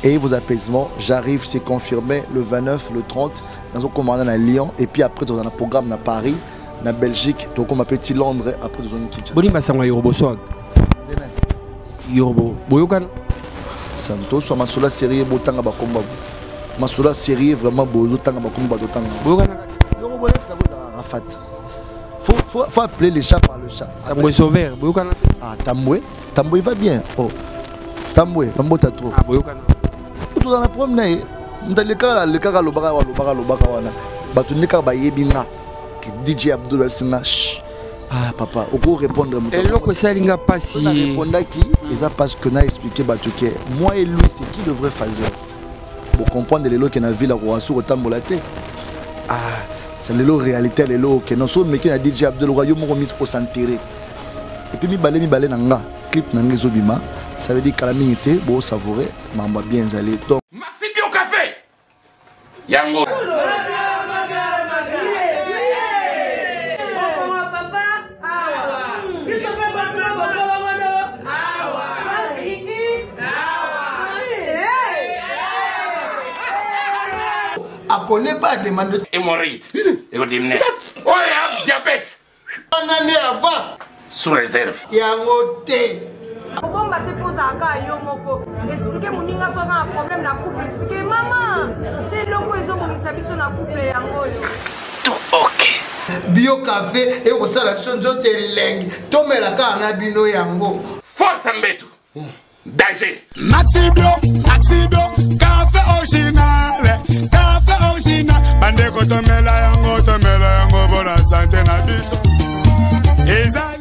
Et vos apaisements, j'arrive, c'est confirmé le 29, le 30, dans un commandant à Lyon, et puis après dans un programme à Paris, en Belgique, donc on m'appelle Londres, après dans un Kinshasa. Boni basangwa Yorubo swag. Yorubo. Boyokan. Santo soit ma sola série botanga bakomba. Ma sola série vraiment bozo tanga bakomba tanga. Boyokan. Yorubo ça vaut Rafat. Faut appeler les chats par le chat. Tamboué sauveur. Boyokan. Ah Tamboué, Tamboué va bien. Oh. Tamboué, Tamboué trop. Ah Boyokan. Tout dans la promenade, dans le cas lobaka wana. Batu nika ba yebinga. DJ Abdul Singa. Ah papa, on peut répondre. Et l'autre ça linga pas si. On a répondu qui, et ça parce que n'a expliqué Batuke. Moi et lui, c'est qui le vrai phaseur. Pour comprendre les lots qui n'a vu la roi sur autant molaté. Ah, c'est les lots réalité, les lots qui n'ont pas mais qui a DJ Abdul Royaume remis pour s'enterrer. Et puis mi balé nanga clip nanga zobima. Ça veut dire qu'à la minute, bon savourer, mamba bien allé. Donc Maxi Bio Café. Yango. A connaît pas demande de Hémorroïde. Oh, il y a diabète. une année avant. Sous réserve. Yango té. Bon, bah, t'es posé à cas, yo, moko. Expliquez mon ninga, soit un problème, la couple. Expliquez, maman. T'es logo, ils ont mon isabi sur la couple, yango, yo. Tout ok. Bio café et au salaction de lengue. Tomé la cana bino yango. Force Mbetu. Danger. Maxi Bio, café original. Café original. Bande ko tomela yango pour la santé na biso. Ezali.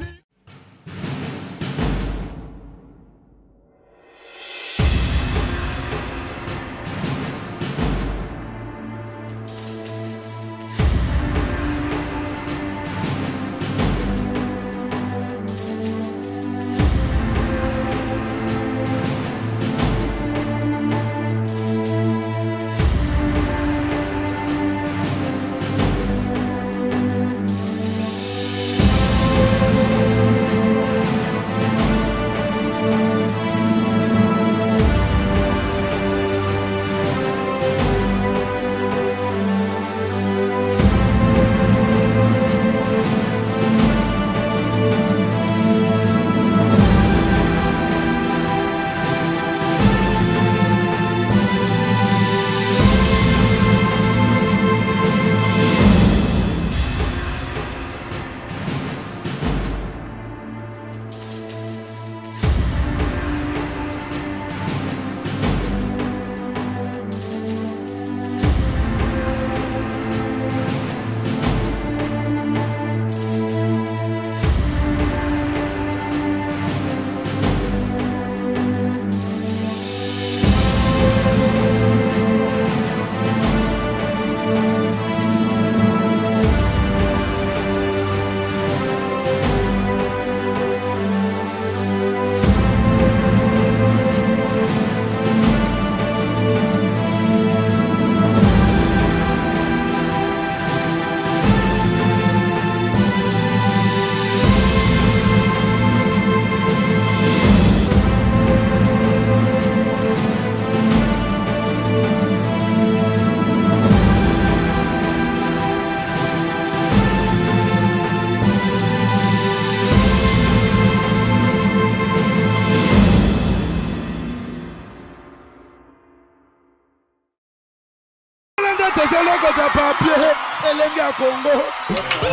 Congo,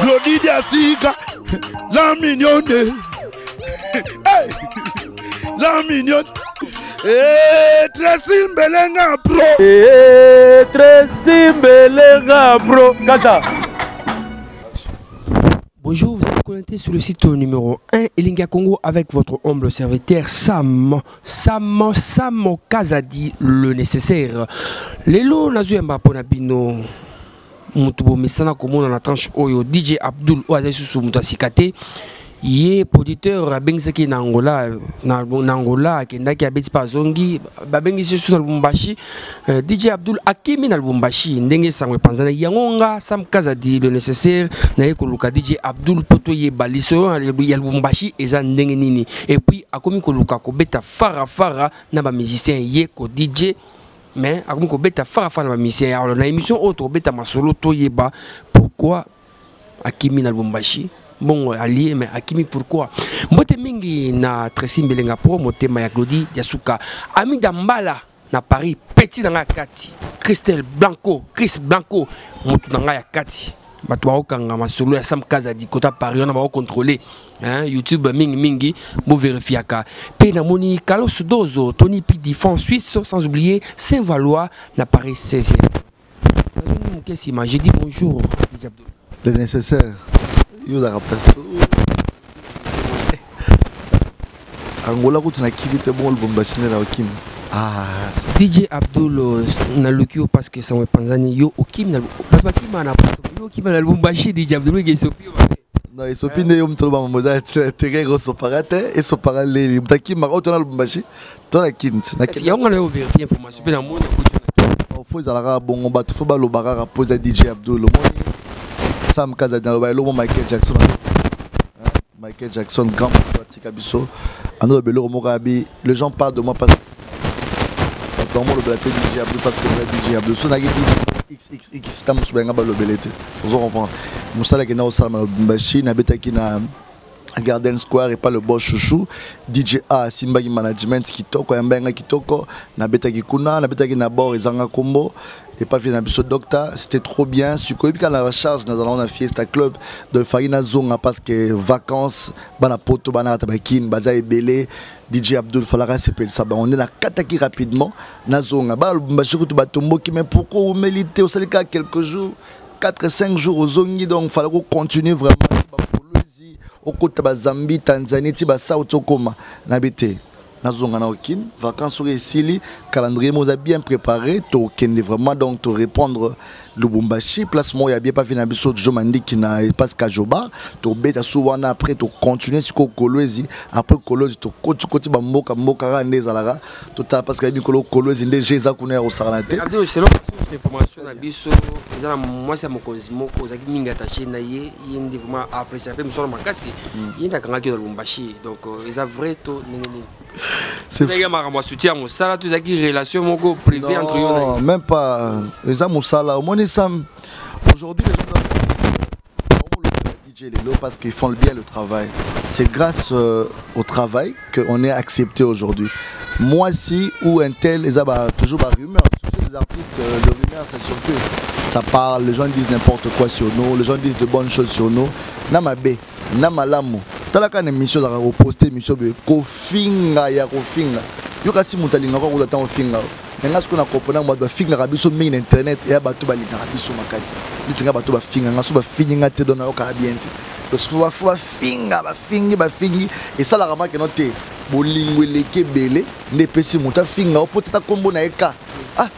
Glody Diasiga, la mignonne, hey, la mignonne, Tracy Mbelenga Pro, Tracy Mbelenga Pro, Kata. Bonjour, vous êtes connecté sur le site numéro 1 Elinga Congo avec votre humble serviteur Sam Kazadi, le nécessaire. Lelo Nazuyamba Ponabino. Mutubo Mesana Komona na tranche Oyo DJ Abdul Oazaisusu Mutasikate Yé producteur abengisaki na Angola kendaki abeti pa zongi babengisi su na Lubumbashi DJ Abdul Akimi na Lubumbashi ndenge sangwe panzana yangonga Sam Kazadi le nécessaire na ekoluka DJ Abdul poto ye baliso ya Lubumbashi eza ndenge nini et puis akomi koluka ko beta fara na ba musicien ye ko DJ mais akomi ko beta fara na ba musicien alors na émission autre beta masolo to yeba pourquoi Akimi na Lubumbashi. Bon, allié, mais Akimi, pourquoi? Mote mingi na Tracy Mbelenga Pro, mote Maya Glody, Yasuka. Ami Dambala, na Paris, petit dans la Kati. Christelle Blanco, Chris Blanco, motu dans la Kati. Batwa okanga masolo ya Sam Kazadi, kota Paris, on va contrôler. YouTube mingi, bon vérifier ka. Pe na moni Carlos Dozo, Tony Pidi, France Suisse, sans oublier Saint-Valois, na Paris 16e. Qu'est-ce qu'il m'a? J'ai dit bonjour, DJ Abdul. Le nécessaire. Yo la raptation. Angola ko tuna kibite bon Lubumbashi na Okim. Ah, DJ Abdul na Lukio parce que ça me panzani yo Okim na parce que Okim na yo Okim na Lubumbashi DJ Abdul ke sopi. Non, et sopi ne yo mtolo ba moza terrain grosso parate et so parallèle mtaki mara to na Lubumbashi to na Kint. Na Kint. Ya ngana yo vérifier information pe na monde ko faut zalaka bongo ba faut ba lo barara pose DJ Abdul moni Sam Kazadi na lo Michael Jackson. Michael Jackson grand Tikabiso. Ando belo morabi, les gens parlent de moi parce que dans mon le blaté DJ Abdul parce que DJ Abdul so na XXX tam so benga ba lo belete. Vous comprenez. Musala ke na o sala Lubumbashi na betaki na Garden Square et pas le boss chouchou DJ A Simba management kitoko ya mbenga kitoko na betaki kuna na betaki na bord ezanga kombo et pas vient un docteur c'était trop bien suko puis quand la charge nous allons à fiesta club de Farina Zonga parce que vacances bana poto bana tabakin baza ebele DJ Abdul Falara s'appelle ça on est na kataki rapidement na Zonga ba mbashiko to batombo qui mais pourquoi vous mélitez au salika quelques jours 4-5 jours aux Zongi donc fallait continuer vraiment au côté de Zambie, Tanzanie, Tibasa, Otokoma, Nabité. Nazonga na Okin, vacances sur Sili, calendrier nous a bien préparé, to ken vraiment donc to répondre Lubumbashi, placement il y a bien pas fini abisso de Jomandi qui n'a pas Kajoba, to beta souvent après to continuer sur Kolwezi, après Kolwezi to côté Bamboka Mokara Nezalara, to ta parce que Mikolo Kolwezi ndé Jeza Kuner au Sarnate. Selon l'information abisso, moi c'est mon moko zaki minga taché na ye, yindi vraiment apprécié même sur makasi, yinda kanga ki Lubumbashi. Donc ils a vrai to nini. C'est ma soutien mon sala tous qui relation moko privé entre eux. Non, même pas les amis sala au moins aujourd'hui les gens doivent DJ parce qu'ils font bien le travail. C'est grâce au travail qu'on est accepté aujourd'hui. Moi si ou un tel les a toujours la rumeur. Les artistes, le rumeur c'est surtout ça parle, les gens disent n'importe quoi sur nous, les gens disent de bonnes choses sur nous. Namabe, namalamu. Talaka na émission za ko poster émission be ko finga ya ko finga. Yo kasi mutalinga ko utata finga. Nga siko na kopona mo ba finga kabiso mingi na internet ya bato balinga kabiso makasi. Bitinga bato ba finga ngaso ba finga te dona yo ka bien te. Parce que faut finga ba fingi et ça la remarque no te bolingweleke bele ne pesi muta finga opotata kombo na eka. Ah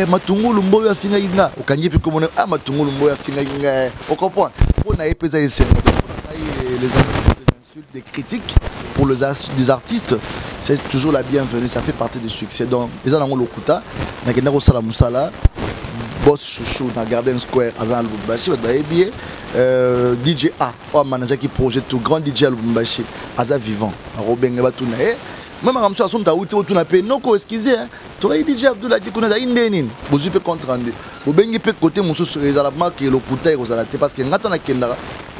matungulu mboyo ya finga inga ukanyi pe komona matungulu mboyo ya finga inga. On comprend. On a épésé les insultes, des critiques pour les artistes, c'est toujours la bienvenue, ça fait partie du succès. Donc, les gens ont le kuta, Nagendaro Salamusala, Boss Chouchou, dans Garden Square, Azan Lubumbashi, DJ A, un manager qui projette tout, grand DJ à Lubumbashi, Azan Vivant, Robin Batuna. Même à Ramsou, tu as outé autour de non, excusez, tu as DJ Abdoulaye qui connaît Indénin, vous avez compte rendu. Vous avez côté Moussou sur les alamans qui est le kuta et aux alatés parce que nous avons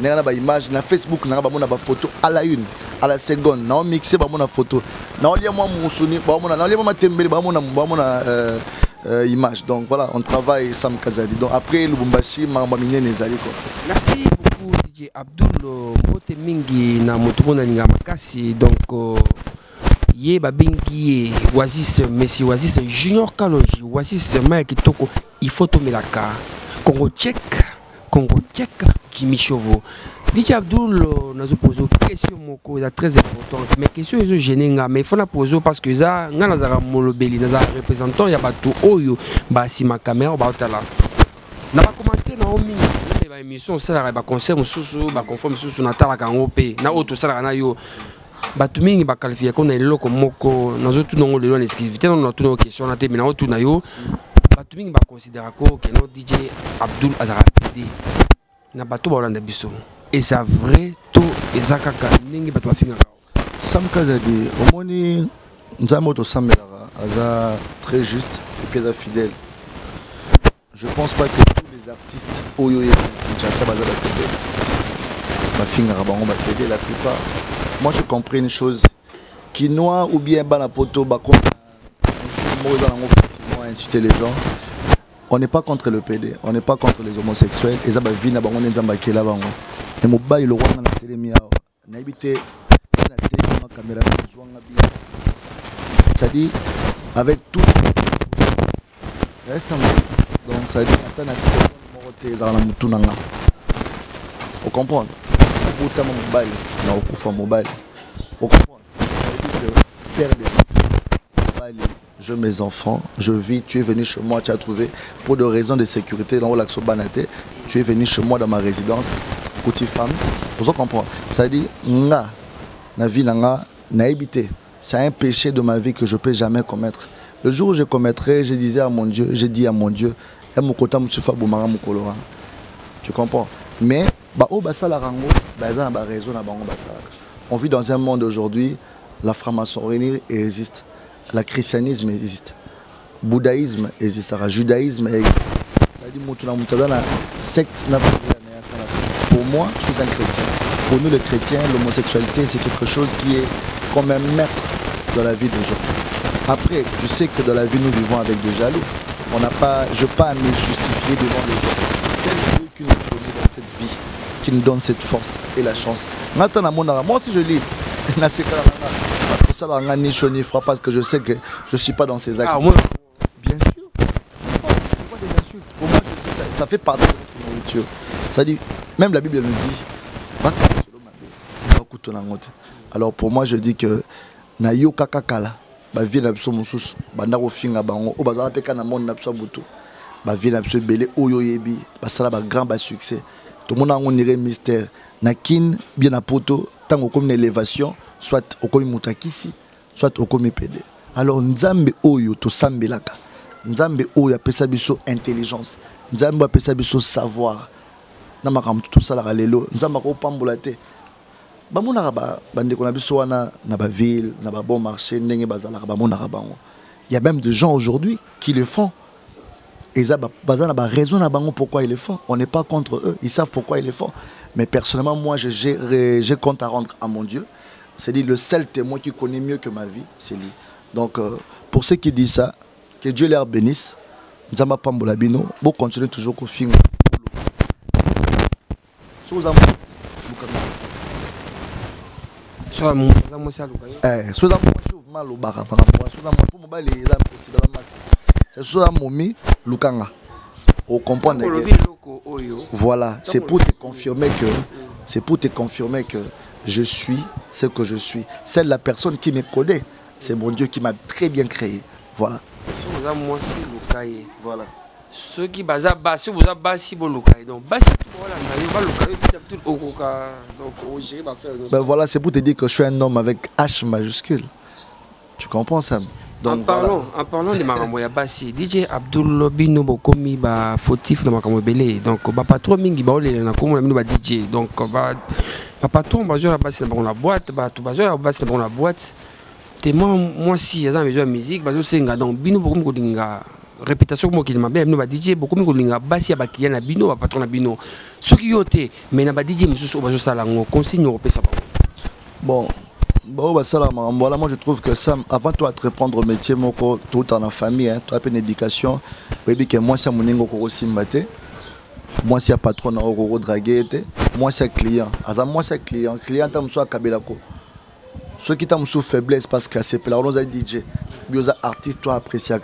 une image na Facebook, nous avons une photo à la une, à la seconde, nous avons mixé une photo. Nous avons une image. Donc voilà, on travaille Sam Kazadi. Donc après Lubumbashi, Marmamine Nezali. Merci beaucoup DJ Abdul. Mote mingi na motumo na ninga makasi. Donc ye babingi Oasis, Messi Oasis Junior Kaloji, Oasis Maya Kitoko, il faut tomber la car. Congo Tchèque, Jimmy Chauveau. DJ Abdul, nous avons posé une question très importante. Mais question est gênée, mais il faut la poser parce que ça, nous avons molobeli, nous avons représentant, il y a tout oyo, bah si ma caméra, bah là. Nous avons commenté dans ba émission ça ba concert mususu ba conforme mususu na tala kango pe na auto ça na yo batu mingi ba qualifier ko na eloko moko na zo tu nongo lelo na exclusivité na tu no question na te mais na auto na yo batu mingi ba considérer ko que no DJ Abdul Azara PD na batu ba olanda biso et ça vrai to ezakaka ningi batu ba finga Sam Kazadi omoni nzamo to samelara aza très juste et puis fidèle. Je pense pas que tous les artistes Oyo et Kinshasa baza ba PD. Ba finga bango ba PD la plupart. Moi je comprends une chose qui noie ou bien bana poto ba comme insulter les gens. On n'est pas contre le PD, on n'est pas contre les homosexuels. Et ça va venir bango nzamba kela bango. Et mobile le roi na télé miao. Na habité na télé ma caméra zwanga bien. Ça dit avec tout récemment. Donc ça dit attends na seconde moroté za na mutunanga. Vous comprenez? Autant mobile na okufa mobile. Vous comprenez? Père des enfants. Je mes enfants, je vis, tu es venu chez moi, tu as trouvé pour des raisons de sécurité dans l'axe Banaté, tu es venu chez moi dans ma résidence, côté femme. Vous comprenez? Ça dit nga na vie nga na habité. C'est un péché de ma vie que je peux jamais commettre. Le jour où je commettrai, je disais à mon Dieu, j'ai dit à mon Dieu, tu comprends? Mais on vit dans un monde aujourd'hui, la franc-maçonnerie existe, le christianisme existe, le bouddhisme existe, le judaïsme existe. Pour moi, je suis un chrétien. Pour nous les chrétiens, l'homosexualité c'est quelque chose qui est comme un maître dans la vie des gens. Après, tu sais que dans la vie nous vivons avec des jaloux. On n'a pas, je ne veux pas me justifier devant les gens. C'est Dieu qui nous donne dans cette vie, qui nous donne cette force et la chance. Moi aussi je lis. Parce que ça n'a ni chaud ni froid, parce que je sais que je ne suis pas dans ces actes. Ah, moi. Bien sûr. Pourquoi des insultes? Pour moi, ça fait partie de notre nourriture. Ça dit, même la Bible nous dit, alors pour moi je dis que na yo kakakala ba vie na biso mususu banda ko finga bango o bazala peka na monde na biso butu ba vie na biso belé oyo yebi basala ba grand ba succès tout monde on dirait mystère na kin bien na poto tango comme une élévation soit au komi mutakisi soit au komi PD. Alors nzambe oyo to sambelaka nzambe oyo apesa biso intelligence nzambe apesa biso savoir na makambo tout ça la lelo nzamba ko pambola te bamona ba bande ko na biso wana na ba ville na ba bon marché ndenge bazala ba mona bango. Il y a même des gens aujourd'hui qui le font et ça bazana ba raison na bango pourquoi ils le font. On n'est pas contre eux, ils savent pourquoi ils le font. Mais personnellement moi j'ai compte à rendre à mon Dieu. C'est-à-dire le seul témoin qui connaît mieux que ma vie, c'est lui. Donc pour ceux qui disent ça, que Dieu leur bénisse. Nzamba pambola bino, bon continuer toujours ko finga. Voilà, c'est pour te confirmer que je suis ce que je suis. C'est la personne qui me connaît. C'est mon Dieu qui m'a très bien créé. Voilà. Voilà. Ceux qui basent si vous avez basi bolukai donc basi ben voilà, c'est pour te dire que je suis un homme avec H majuscule. Tu comprends ça? Donc en parlant de makambo ya basi DJ Abdul Bino bokomi ba fautif na makambo belé donc ba patron mingi ba olele na komo na bino ba DJ donc ba patron ba jola basi na la boîte ba to ba jola basi na la boîte témoin moi si ya za besoin musique ba zo senga donc bino bokomi ko dinga réputation comme qui m'a bien nous va DJ beaucoup mieux que basi ya bakiliya na bino ba patron na bino ce qui yote mais na ba DJ mususu ba zo sala ngo consigne au pesa bon bah ça là voilà moi je trouve que ça avant toi de répondre au métier moko tout en famille hein toi une éducation oui que moi c'est mon ningo ko simbate moi c'est patron na ko draguer moi c'est client azam moi c'est client tam so kabela ko ceux qui tam sous faiblesse parce que c'est là on a DJ bioza artiste toi apprécier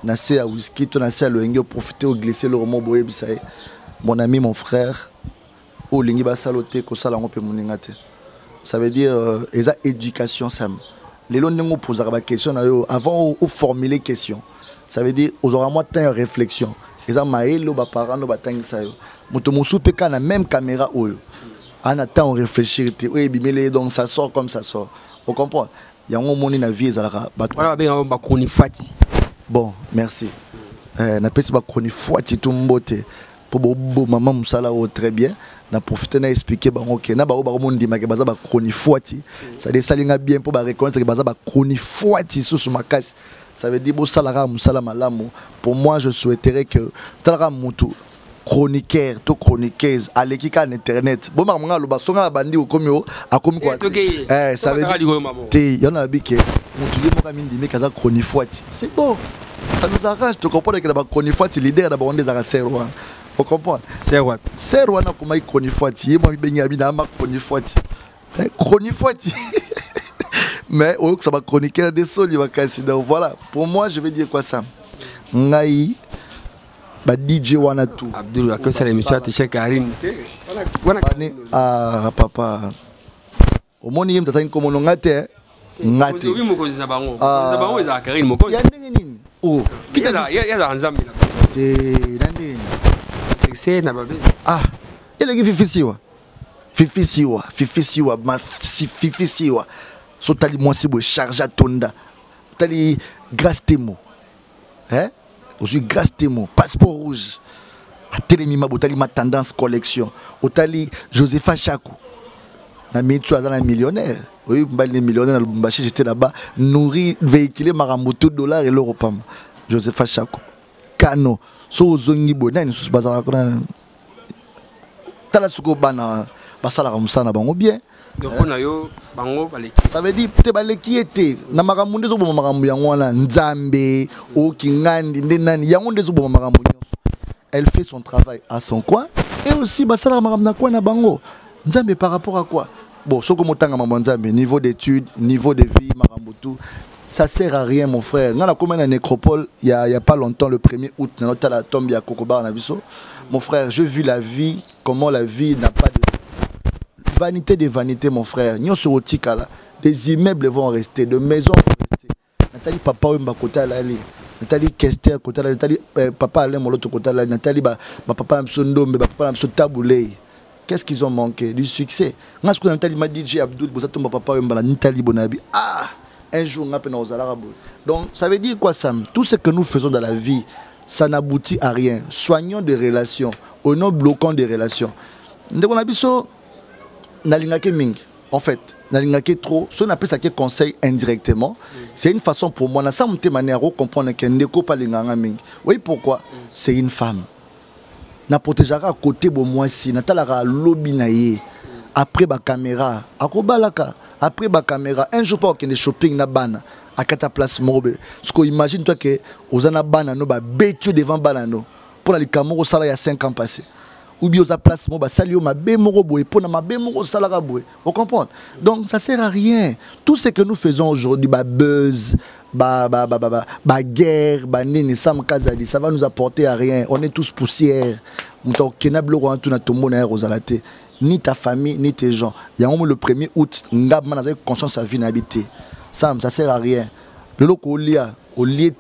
Nassé à whisky, tu nassé à l'oengue, profiter au glisser le roman boé bisaï. Mon ami, mon frère, au lingi basaloté, ko salango pe moningate. Ça veut dire, esa éducation sam. Les gens nous posent la question avant ou formuler question. Ça veut dire, aux aura moins de temps de réflexion. eza maelo ba parents no batangisa yo moto mosu pe kana même caméra oyo en attend réfléchir te oui bimele donc ça sort comme ça sort vous comprenez yango moni na vie ezalaka voilà ben ba chronique fati bon merci na pesi ba chronique fati tout mbote pour bo maman musala o très bien na profiter na expliquer ba OK na ba o ba mondi ma ke baza ba chronique fati ça des salinga bien pour ba reconnaître que baza ba chronique fati sous makasi. Ça veut dire que pour moi, je souhaiterais que Tara Moutou, chroniqueur, tout chroniqueuse, à l'équipe internet. Bon, maman, le basson a bandi ou comme a comme quoi. Ça veut dire que il y en a qui Moutou dit mon ami dit mais kaza chronique fouati. C'est bon. Ça nous arrange. Tu comprends que la chronique fouati leader d'abord on des arrêts. Vous comprenez? C'est quoi? C'est quoi na comment chronique fouati. Moi bi bengi abi na ma chronique fouati. Chronique fouati. Mais au ça va chroniquer des sols il va casser. Donc voilà, pour moi je vais dire quoi ça. Ngai ba DJ wana tout. Abdul a que ça l'émission te chez Karim. Ah papa. Au moins il me tata comme on ngate ngate. Oui mo ko zina bango. Na bango za Karim mo ko. Ya ndenge nini? Oh, kita ya za nzambi la. Te nande. C'est na babe. Ah, il est fifisiwa. Fifisiwa, ma fifisiwa. So tali moi c'est charge à tonda tali grâce témo hein aussi grâce témo passeport rouge a télémima botali ma tendance collection otali Josepha Chakou na mitu azana millionnaire oui mbali millionnaire na Lubumbashi j'étais là-bas nourri véhiculé marambuto $, et l'euro pam Josepha Chakou kano so zongi bona ni sous bazara kona tala suko bana basala kamsana bango bien. Ça veut dire que qui était na makambo ndezo bo makambo yango wana nzambe o kingandi ndenani yango ndezo bo makambo nyonso. Elle fait son travail à son coin et aussi basala makambo na coin na bango nzambe par rapport à quoi. Bon soko motanga makambo nzambe niveau d'études niveau de vie makambo tout ça sert à rien mon frère. Ngana comme na nécropole il y a pas longtemps le 1er août na la tombe ya Kokobar na biso. Mon frère, j'ai vu la vie comment la vie n'a pas de vanité de vanité, mon frère. Des immeubles vont rester, des maisons vont rester. Nathalie papa ou mbakota lali. Nathalie Kester kota lali. Nathalie papa allait mon l'autre kota lali. Nathalie papa m'sondo mais papa m'sotaboulé. Qu'est-ce qu'ils ont manqué? Du succès. Moi ce que Nathalie m'a dit DJ Abdul bozato papa ou mbala Nathalie Bonabi. Ah, un jour on a peine aux alarabou. Donc ça veut dire quoi ça? Tout ce que nous faisons dans la vie, ça n'aboutit à rien. Soignons des relations, au nom bloquant des relations. Donc on a biso nalingake mingi. En fait, nalingake trop. Si on appelle ça que conseil indirectement, c'est une façon pour moi. Na ça me manière de comprendre que ndeko pas linganga mingi. Oui pourquoi? C'est une femme. Na protégera à côté de moi si na talara lobby na ye. Après ba caméra, akobalaka. Après ba caméra, un jour pas qu'il y ait shopping na bana. À quatre places mobe. Ce qu'on imagine toi que aux ana banano ba bêtio devant banano. Pour la camoro sala il y a 5 ans passés. Ou bien aux place moba salio ma be moro boy pour na ma be moro sala ga boy. Vous comprenez? Donc ça sert à rien. Tout ce que nous faisons aujourd'hui ba buzz, ba guerre, ba nini sam kazadi, ça va nous apporter à rien. On est tous poussière. Muto kenablo ko antuna tombo na rozalate. Ni ta famille ni tes gens. Il y a le 1er août, ngab man avec conscience à vie n'habiter. Sam, ça sert à rien. Le loco au lia,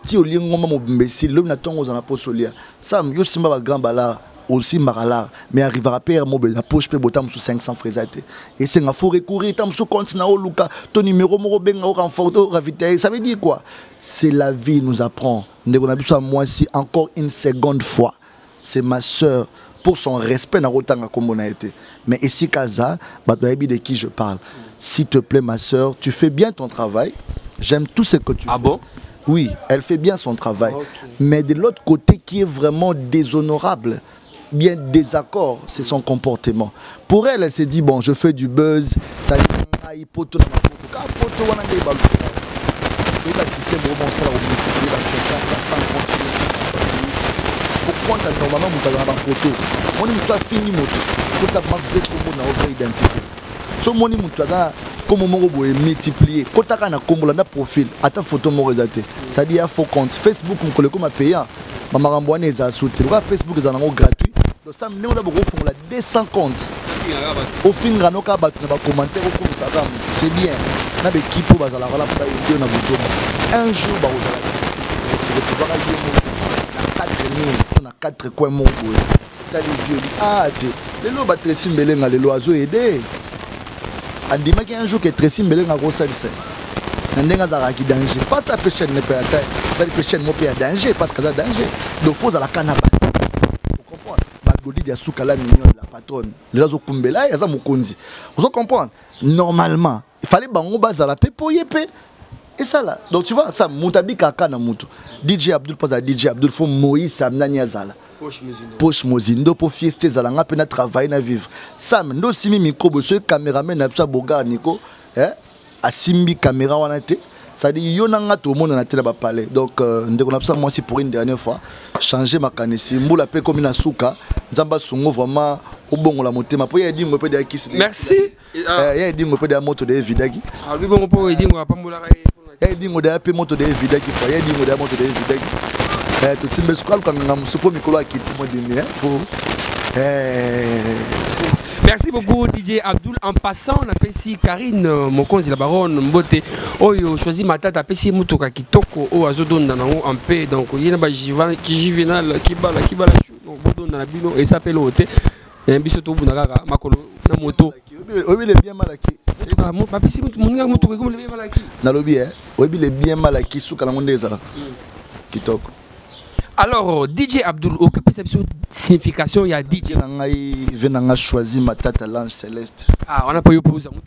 ti au lia ngoma mo imbécile, l'homme n'a tongo dans poche au lia. Sam, yo simba ba grand bala, aussi marala, mais arrivera père mo la poche pe botam sous 500 fraisate. Et c'est nga faut recourir tam sous compte na o luka, ton numéro mo benga o renfort o ravitailler. Ça veut dire quoi? C'est la vie nous apprend. Ndeko na biso moi si encore une seconde fois. C'est ma sœur pour son respect na rotanga comme on a été. Mais ici Kaza, badoyebi de qui je parle. S'il te plaît, ma soeur, tu fais bien ton travail. J'aime tout ce que tu fais. Ah bon? Oui, elle fait bien son travail. Okay. Mais de l'autre côté, qui est vraiment déshonorable, bien désaccord, c'est son comportement. Pour elle, elle s'est dit, bon, je fais du buzz. Ça y est, poto. Pourquoi tu as normalement une photo? On a fini moto. Pour ta marque identité. So moni mutwaga comme mon robot est multiplié. Quand tu as un combo là profil, à ta photo morézate. Ça dit à faux compte. Facebook on colle comme un payant. Maman ramboine est à sauter. Facebook est en gratuit. Donc ça me demande beaucoup font la 200 comptes. Au fin ranoka bat na ba commentaire comme ça c'est bien. Na be kipo bazala la pa idée na buto. Un jour ba ozala. C'est le travail de la 4000. na 4 coins mon boy t'as les vieux ah te lelo ba Tracy Mbelenga lelo azo aider andimaki un jour que Tracy Mbelenga ko salisa ndenga za ki danger pas ça peut chaîne ne peut atteindre ça peut chaîne mo peut danger parce que ça danger donc faut à la canaba vous comprenez ba godi dia soukala mignon la patronne les azo kumbela ya za mokonzi vous comprenez normalement il fallait bango bazala pe poye pe. Et ça là, donc tu vois, ça, Moutabi Kaka na Moutou. DJ Abdul, pas à DJ Abdul, faut Moïse Samnani Azala. Poche Mozindo, pour fiester Zala, on a peine à travailler, à vivre. Sam, nous, Simi Miko, ce caméraman, n'a Boga, Nico, à Simbi caméra, on a été. Ça dit, il y a tout le monde dans la télé à parler. Donc, on a moi aussi pour une dernière fois, changer ma canisse. Moula paix comme une souka, Zamba Songo vraiment, au bon, on l'a monté. Ma poye dit, on peut dire qui c'est. Merci. Il y a dit, on peut dire moto de Vidagi. Ah, oui, bon, on peut dire, on va pas mouler. Il y a des gens qui montent des vidéos qui font, il y a des gens qui montent des vidéos. Tout le monde quand on a un super micro qui est Merci beaucoup DJ Abdul. En passant, on a ici Karine Mokonzi la baronne Mbote. Oyo choisi ma tata pesi mutoka kitoko o azodon dans en paix donc il y a ba juvenal qui bala donc bodon dans la bino et s'appelle hôtel. Et biso to bunaka makolo na moto. Obi le bien malaki. Papisi muninga mutoka comme le bien malaki. Na lobby obi le bien malaki suka la monde ezala. Kitoko. Alors, DJ Abdul, occupe cette signification, il y a DJ. Venanga choisi ma tata l'ange céleste. Ah, on a pas eu pour ça. On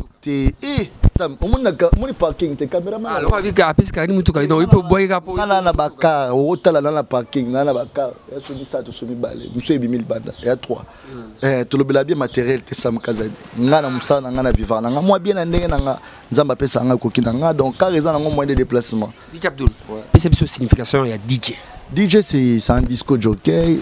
parking, tes caméramans. Alors, avec la piste, il peut boire un peu. Nana Baka, au hôtel, nana parking, nana Baka. Il y a celui ça, tu balles. Monsieur Ebimil Banda, il y a 3. Tu le bien matériel, tu Sam Kazadi. Nana Moussa, nana vivant. Moi bien, nana Zamba Pesa, nana Kokinanga. Donc, car ils ont moins de déplacements. DJ Abdul, perception signification, il y a DJ. DJ c'est un disco jockey,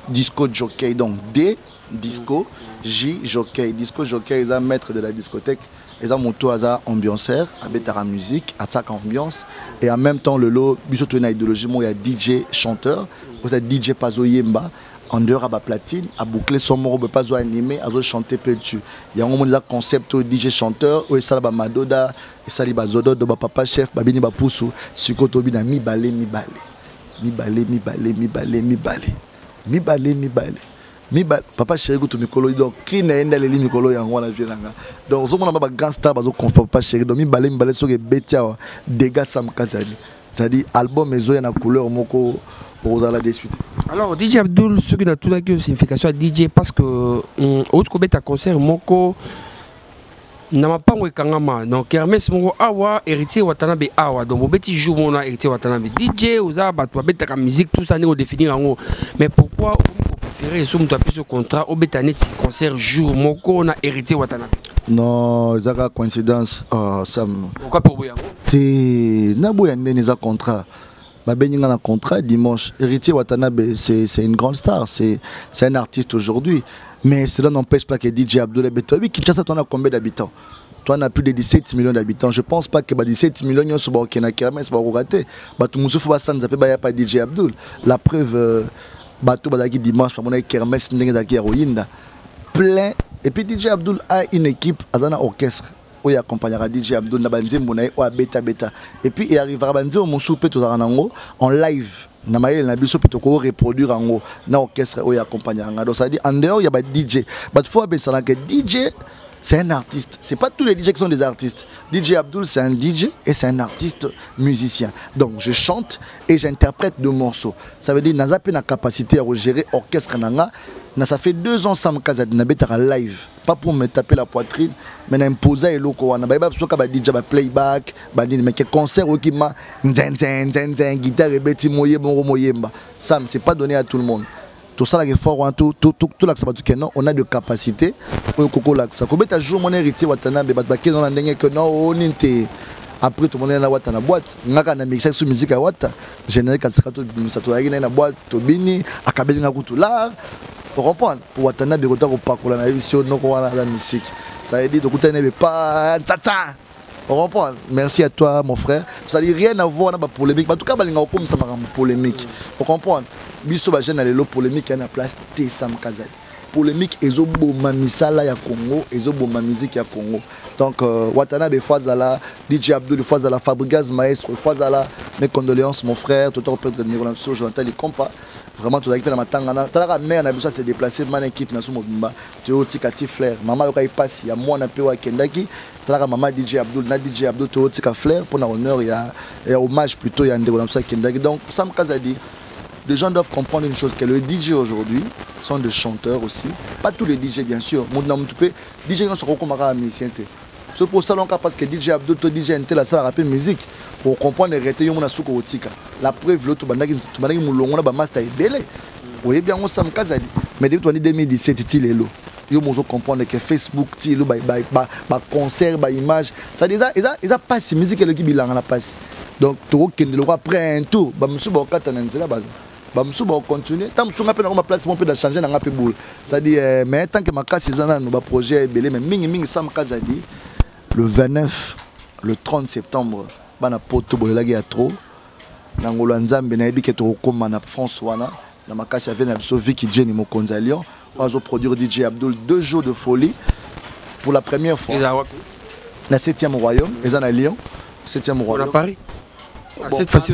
disco jockey donc D, disco, J, jockey. Disco jockey, ils sont maître de la discothèque, ils sont moto, ils sont ambianceur, ils ont musique, attaque ambiance. Et en même temps, le lot, il y a idéologie, il y a DJ chanteur, il y a DJ Pazo Yemba, en dehors à la platine, à boucler son mot, pas animé, à chanter peu dessus. Il y a un concept DJ chanteur, où il y a Madoda, et ça, il y a Zodo, papa chef, Babini Bapusu, Sukotobi, mi balé. Mi balé. Papa chéri to mikolo donc qui n'est pas les mikolo ya ngwana vienanga. Donc zo mona ba grand star bazo confort papa chéri donc mi balé so ke betia dégâts Sam Kazadi. C'est-à-dire album ezo ya na couleur moko ozala de suite. Alors DJ Abdul ce qui na tout la signification à DJ parce que autre ko beta concert moko nama pango ekangama donc Hermès moko awa héritier Watanabe awa donc bobeti jour mona héritier Watanabe DJ oza bato betaka musique tout ça ne définir en mais pourquoi vous préférez ce muto appeler ce contrat au betanet concert jour moko na héritier Watanabe non zaka coïncidence Sam pourquoi pour boya te na boya ndeni za contrat babeninga na contrat dimanche héritier Watanabe c'est une grande star c'est un artiste aujourd'hui. Mais cela n'empêche pas que DJ Abdoulaye Betobi, Kinshasa, tu as combien d'habitants? Toi, on a plus de 17 millions d'habitants. Je ne pense pas que 17 millions sont au Kenya, c'est pas raté. Batou Moussou Fassan, ça peut pas DJ Abdoul. La preuve, Batou Badaki dimanche, par mon Kermès, Ndengaki Héroïne. Plein. Et puis DJ Abdoul a une équipe, Azana Orchestre, où il accompagnera DJ Abdoul, Nabanzi Mounaï, ou à Beta. Et puis il arrivera à Banzi au Moussou Petozaranango en live. Namaïl na biso pitoko reproduire en haut na orchestre ou accompagnant donc ça dit en dehors il y a pas DJ but faut savoir que DJ c'est un artiste c'est pas tous les DJ qui sont des artistes DJ Abdul c'est un DJ et c'est un artiste musicien donc je chante et j'interprète deux morceaux ça veut dire n'a pas la capacité à gérer orchestre nanga ça fait 2 ans Sam Kazadi na betara live pas pour me taper la poitrine mais n'imposer et loko wana ba so ka ba DJ ba playback ba ni mais que concert qui ma nzen guitare et beti moyemba Sam c'est pas donné à tout le monde tout ça là fort tout là ça que non on a de capacité pour koko là ça ko beta jour mon héritier Watanabe ba ke dans la ndenge que non oninte après tout le monde est na wata na boîte ngaka na mixer sur musique à wata générique à sakato misato yaki na boîte tobini akabeli nga kutula pour comprendre pour Watanabe ko ta ko pakola na émission non ko wana la musique ça veut dire donc tu n'es pas tata on comprend merci à toi mon frère ça dit rien à voir dans la polémique en tout cas balinga comme ça ma polémique on comprend biso ba jeune na lelo polémique na place T Sam Kazadi polémique ezoboma misala ya Congo, ezoboma musique ya Congo. Donc Watanabe Fazala, DJ Abdul Fazala, Fabregas Maestro Fazala, mes condoléances mon frère, tout le temps de Nicolas Jonathan les compas. Vraiment tout avec la matanga. Tala mère na besoin se déplacer man équipe na sumo bimba. Tu o tikati flair. Maman yo kai passe ya moi na pe wa kendaki. Tala maman DJ Abdul na DJ Abdul tu o tika flair pour na honneur ya hommage plutôt ya ndeko na ça kendaki. Donc Sam Kazadi, les gens doivent comprendre une chose que les DJ aujourd'hui sont des chanteurs aussi. Pas tous les DJ bien sûr. Mon nom tupé DJ non se rekomara musicien. C'est pour ça parce que DJ Abdul to DJ NT la salle rapper musique pour comprendre les rétés yomona suko otika. La preuve l'autre bandaki mulongo na ba master ebele. Oui bien on Sam Kazadi. Mais depuis 2017 ti lelo. Yo mozo comprendre que Facebook ti lo ba concert ba image. Ça déjà ils a pas si musique le qui bilanga na passe. Donc to kende le après un tour ba musu ba kata na nzela baza. Ba musu ba continuer. Tam sunga pe na ma place mon pe da changer na ngape boule. Ça dit mais tant que ma casse zana no ba projet ebele mais mingi Sam Kazadi. Le 29, le 30 septembre, bana poto bolelagi ya trop. Nangolo nzambe na yebi ke to koma na France wana, na makasi avec na biso Vicky Jenny Mokonza Lyon, on va produire DJ Abdul 2 jours de folie pour la première fois. La 7e royaume, ils en à Lyon, 7e royaume. On a Paris. Bon, cette fois-ci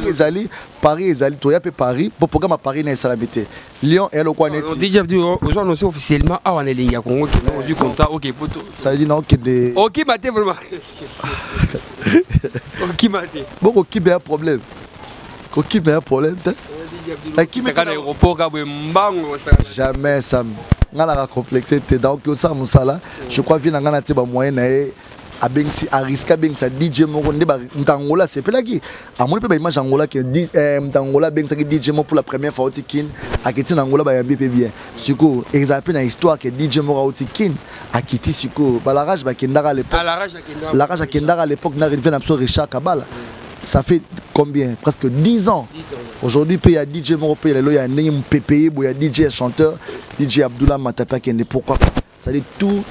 Paris ezali to yape Paris pour programme à Paris na salabité. Lyon et le quoi net. DJ Abdul aujourd'hui annoncé officiellement à on est ligne Congo qui est du contact OK poto. Ça veut dire non que des OK maté vraiment. OK maté. Bon OK ben un problème. OK ben un problème. Qui met dans l'aéroport ka mbango ça. Jamais ça ngala complexité donc ça musala je crois vient ngana te ba moyen na abensi ariska bensa DJ moko ndeba ntangola c'est pelaki amoni pe ba image angola que ntangola bensa ki DJ moko pour la première fois otikin akiti angola ba yabi pe bien siko example na histoire que DJ moko otikin akiti siko ba la rage ba kendara à l'époque la rage kendara à l'époque na revient absolument Richard Kabala ça fait combien presque 10 ans aujourd'hui il y a DJ moko il y a ndenge mpepeye il y a DJ chanteur DJ Abdullah Matapa kende pourquoi ça dit tout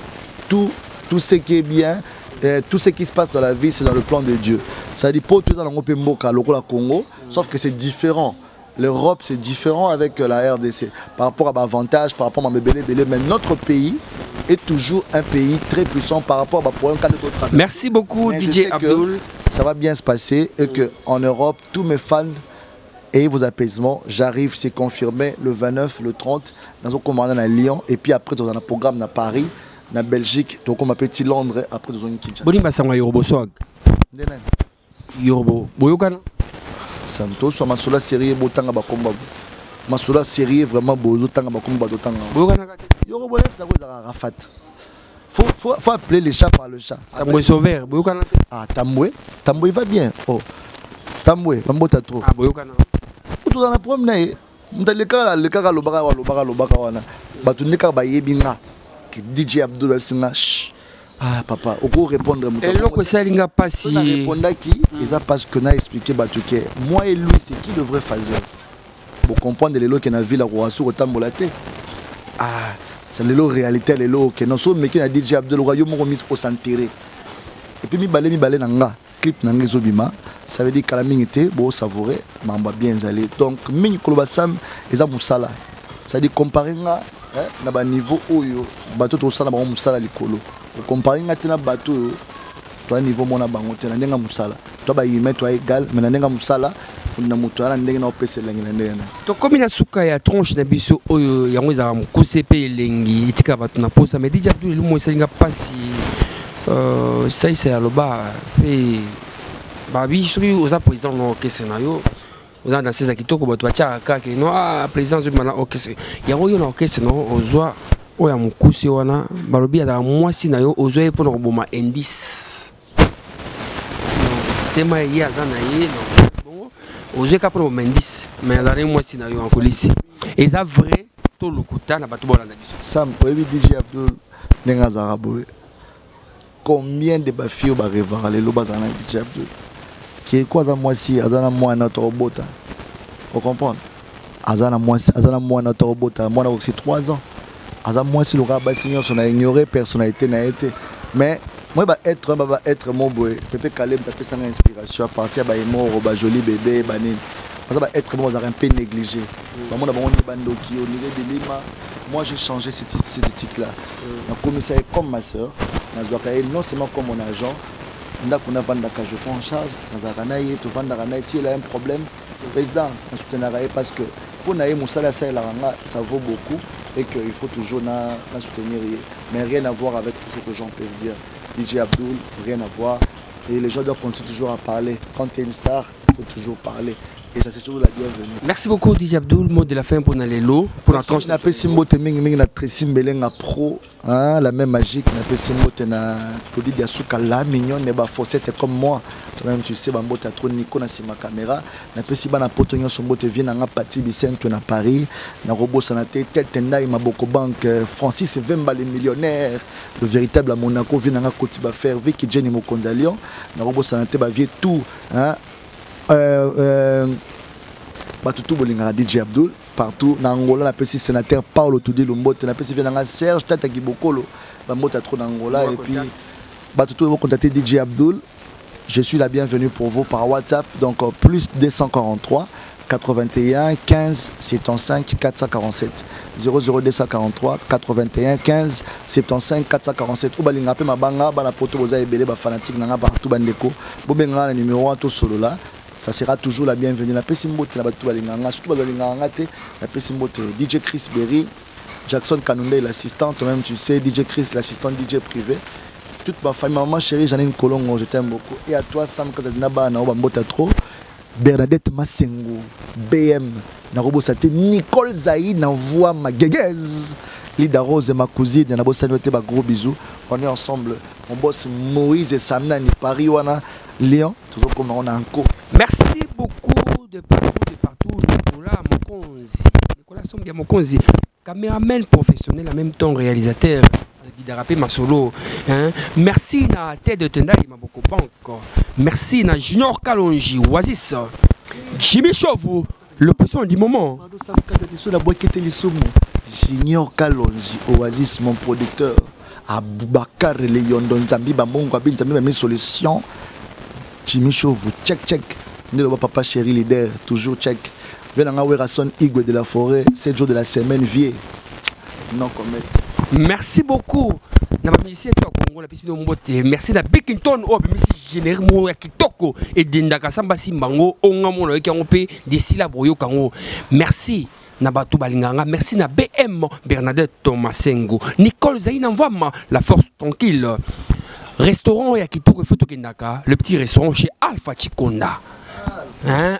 ce qui est bien. Tout ce qui se passe dans la vie, c'est dans le plan de Dieu. Ça dit pour tout dans le Mboka, le Congo, sauf que c'est différent. L'Europe, c'est différent avec la RDC. Par rapport à l'avantage, par rapport à Mabélé, mais notre pays est toujours un pays très puissant par rapport à problème d'autres. Merci beaucoup, mais DJ Abdul. Ça va bien se passer et qu'en Europe, tous mes fans et vos apaisements, j'arrive, c'est confirmé le 29, le 30, dans un commandant à Lyon, et puis après, dans un programme à Paris. Na Belgique, donc on m'appelle Londres après dans une Kinshasa. Boni basanga Yorubo swag. Ndena. Yorubo. Boyokana. Santo so masula série botanga bakomba. Masula série vraiment bozo tanga bakomba dotanga. Boyokana kati. Yorubo ça vous a rafat. Faut appeler les chats par le chat. Tamboué sauveur, boyokana. Ah Tamboué va bien. Oh. Tamboué, bambota trop. Ah boyokana. Tout dans la promenade. Ndaleka le kaka lobaka wana. Batunika ba yebinga. DJ Abdul Singa. Ah papa, on peut répondre. Et l'autre c'est l'inga pas si. On a répondu qui, et ça parce que on a expliqué que moi et lui c'est qui le vrai faiseur. Pour comprendre les lots qui na vu la roi sur autant molaté. Ah, c'est les lots réalité les lots que non so mais qui a DJ Abdul Royaume remis au s'enterrer. Et puis mi balé nanga clip nanga zobima, ça veut dire calamité bon savourer, mamba bien allé. Donc mini kolobasam eza musala. Ça dit comparer nga na ba niveau oyo bato to sala ba musala likolo comparer nga tena bato to niveau mona bango tena ndenga musala to ba yime to égal mais ndenga musala na muto ala ndenga na opesela ngina ndena to komi na suka ya tronche na biso oyo yango ezaka mokose pe elengi etika bato na posa mais DJ Abdul lumo esalinga pasi ça ya loba pe babi soki oza président no orchestre na yo on a dans ces akitoko bato bachaka ke no présence de mana orchestre yango yo na orchestre no ozwa oya mukuse wana balobi ya mwasi na yo ozwa pour koboma indice tema ya zana ye no bon ozwa ka pour indice mais la mwasi na yo en coulisses et ça vrai to lokuta na bato bolanda biso Sam oyebi DJ Abdul nenga zaraboe combien de bafio ba revara le loba zana DJ Abdul qui est quoi dans moi si azana moi notre robota vous comprenez azana moi notre robota moi aussi 3 ans azana moi si le rabat senior son a ignoré personnalité n'a été mais moi va être mon boy Pepe Kalem t'a fait ça inspiration à partir ba emo ba joli bébé banin ça va être moi un peu négligé moi na bango bandoki au niveau de Lima Moi j'ai changé cette éthique-là. Le commissaire comme ma soeur, non seulement comme mon agent, je prends en charge, si elle a un problème, le président, je soutiendrai parce que pour Naïm Moussala, ça vaut beaucoup et qu'il faut toujours la soutenir. Mais rien à voir avec tout ce que j'en peux dire. DJ Abdul, rien à voir. Et les gens doivent continuer toujours à parler. Quand tu es une star, il faut toujours parler. Et ça, c'est toujours la bienvenue. Merci beaucoup, DJ Abdul. Mot de la fin pour Nalelo. Pour la tranche. La pro, la même magique. La mignon, fossette comme moi. Toi-même, tu sais, tu as trop Nico dans ma caméra. La pessimbo potonyo son bote vient dans Pati Vicente na Paris. Na robot sanaté tête tendai ma boko banque. Francis Vemba le millionnaire. Le véritable à Monaco vient dans Kotiba faire Vicky Jenny Mokondalion. Na robot sanaté ba vie tout. Batutu bolinga DJ Abdul partout na Angola, la petit sénateur Paulo Tudi Lumbote, la petit vient Serge Tata Gibokolo, ba mota trop dans Angola et puis Batutu vous contacter DJ Abdul. Je suis la bienvenue pour vous par WhatsApp, donc plus 243 81 15 75 447 00243 81 15 75 447 ou balinga pe mabanga bana poto boza ebele ba fanatique nanga partout bandeko bobenga na numéro 1 to solo là. Ça sera toujours la bienvenue. La Pessimbote, la Batou Balinganga, surtout Balinganga, la Pessimbote, DJ Chris Berry, Jackson Kanunde, l'assistant, toi-même tu sais, DJ Chris, l'assistant DJ privé. Toute ma famille, maman chérie, Janine Kolongo, je t'aime beaucoup. Et à toi, Sam Kazadinaba, Naoba Mbota Tro, Bernadette Massengo, BM, Narobo Sate, Nicole Zaï, Navoua Magegez, Lida Rose et ma cousine, Nabo Sanote, gros bisous. On est ensemble, on bosse Moïse et Samna, ni Paris, Wana, Léon, toujours comme on a un cours. Merci beaucoup de partout, Nicolas Mokonzi. Nicolas Sombia Mokonzi, caméraman professionnel, en même temps réalisateur, Guidarapé Masolo. Merci na Tête de Tendai, Maboko Bank. Merci na Junior Kalonji, Oasis. Jimmy Chauveau, le poisson du moment. Junior Kalonji, Oasis, mon producteur. Aboubakar Léon Donzambi, Bamongo, Abinzambi, mes solutions. Jimmy Chauveau, check. Papa chéri leader, toujours check. Venanga Werason Igwe de la forêt, 7 jours de la semaine, vieux. Non, commet. Merci beaucoup. Merci na Bekington, généralement Kitoko et Dindaka Samba Simbango, Ongamono Ekampe, d'ici la Boyo Kango. Merci. Nabatou Balinganga, merci na BM Bernadette Thomasengo, Nicole Zaïna Mvama, la force tranquille. Restaurant Yakitoko Fotokendaka, le petit restaurant chez Alpha Chikonda.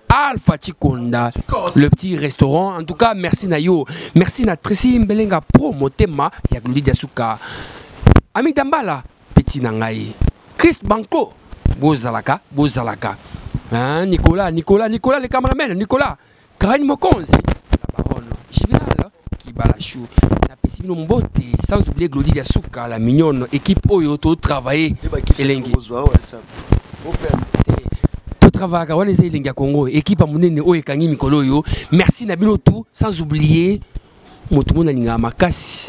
Alpha Chikonda, le petit restaurant. En tout cas, merci Nayo. Merci na Tracy Mbelenga Promotema, Yagludi Diasuka. Ami Dambala, petit Nangaï. Chris Banco, Bozalaka. Nicolas, les caméramans, Nicolas. Karine Mokonzi, la baronne. Jivinal, Kibalachou. Sans oublier Glody Diasuka, la mignonne équipe Oyoto travailler. Travail on essaye les Congo équipe à monene o ekangi mikolo yo merci na bino tout sans oublier moto mona ninga makasi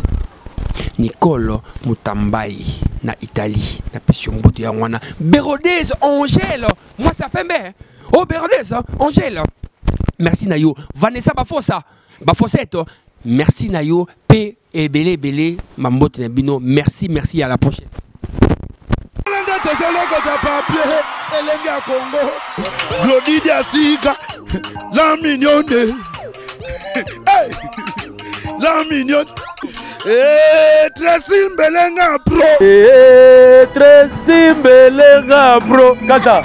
Nicole Mutambai na Italie na passion mboto ya wana Bérodez Angèle moi ça fait bien oh Bérodez Angèle merci na yo Vanessa Bafossette merci na yo P et belé mamboto na bino merci à la prochaine. Glody Diasuka, la mignonne, la mignonne, Tracy Mbelenga Pro, Tracy Mbelenga Pro, Kata.